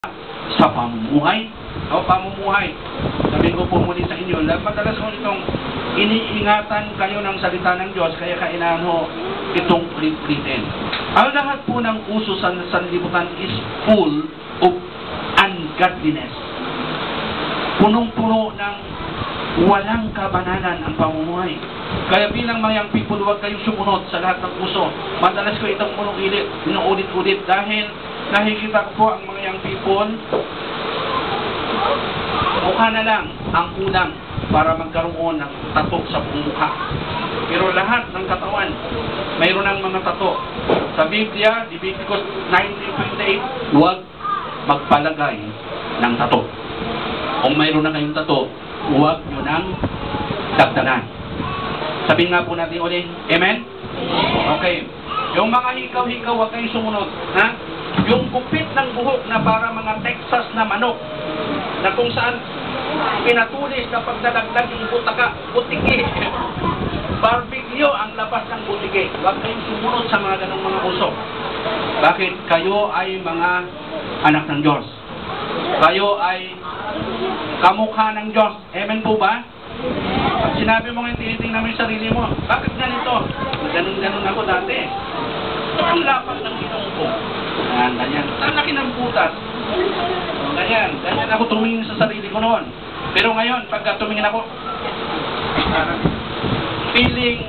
sa pamumuhay. O pamumuhay. Sabihin ko po muli sa inyo, madalas ko itong iniingatan kayo ng salita ng Diyos, kaya kailangan ho itong ulit-ulitin. Ang lahat po ng uso sa sanlibutan is full of ungodliness. Punong-puno ng walang kabanalan ang pamumuhay. Kaya bilang mga young people, huwag kayong sumunod sa lahat ng uso. Madalas ko itong inuulit-ulit dahil nakikita ko po ang mga young people, mukha na lang ang kulang para magkaroon ng tato sa buong mukha. Pero lahat ng katawan, mayroon ng mga tato. Sa Biblia, Leviticus 19:28, huwag magpalagay ng tato. Kung mayroon na kayong tato, huwag nyo nang dagdagan. Sabihin nga po natin ulit, amen? Okay. Yung mga hikaw-hikaw, huwag kayong sumunod. Ha? Yung gupit ng buhok na para mga Texas na manok, na kung saan pinatulis na pagdadagdag yung butiki. Barbecue ang labas ng butiki. Huwag kayong sumunod sa mga ganong mga uso. Bakit? Kayo ay mga anak ng Diyos. Kayo ay kamukha ng Diyos. Amen po ba? Pag sinabi mo ngayon, tinitingnan mo yung sarili mo, bakit ganito? Ganun ako dati. Ang lapang ng ilong ko. Ganyan. Ang laki ng butas. Ganyan ako tumingin sa sarili ko noon. Pero ngayon, pagka tumingin ako, feeling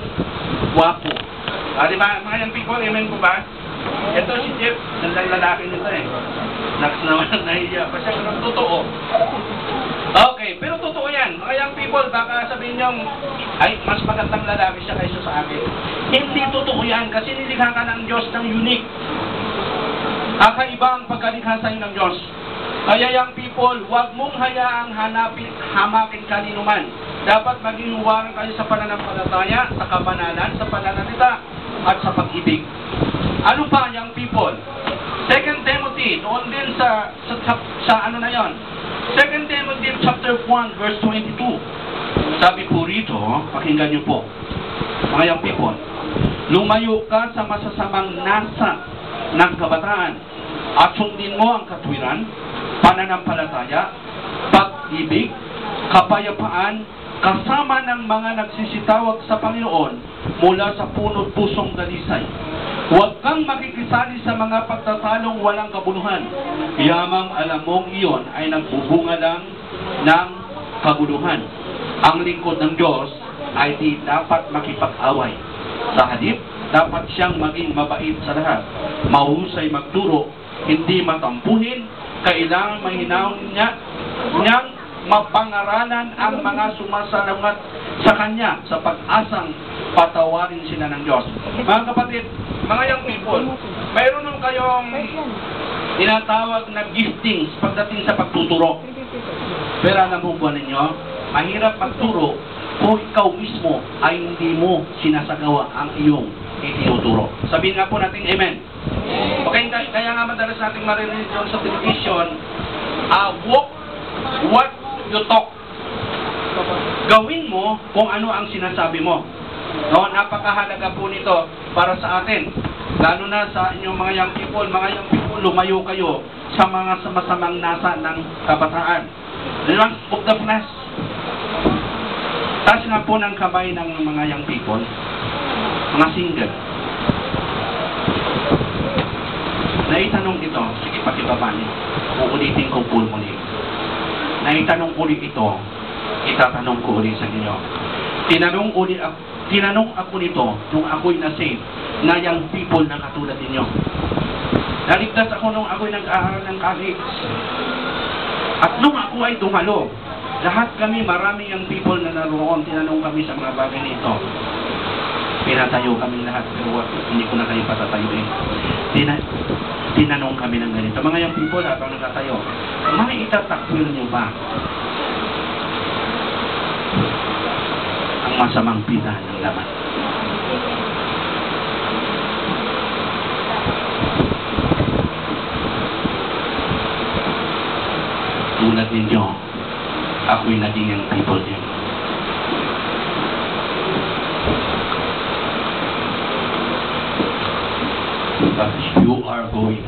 wapo. Di ba, mga young people, amen po ba? Ito si Jeff, gandang lalaki nito eh. Naks naman, nahiya pa siya, pero totoo. Okay, pero totoo yan. Mga young people, baka sabihin nyo, ay, mas magandang lalaki siya kaysa sa akin. Hindi totoo yan, kasi nilikha ka ng Diyos ng unique. Kakaiba ang pagkalikha sa'yo ng Diyos. Kaya young people, huwag mong hayaang hamakin kaninuman. Dapat maging huwarang kayo sa pananampalataya, sa kabanalan, sa pananalita, at sa pag-ibig. Ano pa, young people? 2 Timothy, doon din sa ano na yon. 2 Timothy chapter 1, verse 22. Sabi po rito, pakinggan niyo po, mga young people, lumayo ka sa masasamang nasa ng kabataan at sundin mo ang katwiran, pananampalataya, pag-ibig, kapayapaan, kasama ng mga nagsisitawag sa Panginoon mula sa punot pusong dalisay. Huwag kang makikisali sa mga pagtatalong walang kabuluhan. Yamang alam mong iyon ay nagbubunga lang ng kaguluhan. Ang lingkod ng Diyos ay di dapat makipag-away. Sa halip, dapat siyang maging mabait sa lahat. Mahusay magturo, hindi matampuhin, kailangan mahinaw niyang mapangaralan ang mga sumasalungat sa Kanya sa pag-asang patawarin sila ng Diyos. Mga kapatid, mga young people, mayroon nung kayong tinatawag na giftings pagdating sa pagtuturo. Pero alam mo ba ninyo, mahirap magturo kung ikaw mismo ay hindi mo sinasagawa ang iyong itinuturo. Sabihin nga po natin, amen. Okay, kaya nga madalas natin marinig doon sa television, walk what you talk. Gawin mo kung ano ang sinasabi mo. No, napakahalaga po nito para sa atin. Lalo na sa inyong mga young people, lumayo kayo sa mga masamang nasa ng kabataan. Relax of the flesh. Taas nga po ng kamay ng mga young people, mga single. Naitanong ito, sige pakibaba niyo. Uulitin ko po muli. Naitanong ulit ito, itatanong ko ulit sa inyo. Tinanong ako nito nung ako'y na-save na young people na katulad ninyo. Naligtas ako nung ako'y nag-aaral ng college. At nung ako ay dumalo, lahat kami, marami young people na naroon, tinanong kami sa mga bagay nito. Pinatayo kami lahat, pero hindi ko na kayo patatayuin. Tinanong kami ng ganito. Mga young people, habang nakatayo, maitatakwil niyo ba ang masamang pita ng laman? Tulad ninyo, ako'y naging young people din. But you are going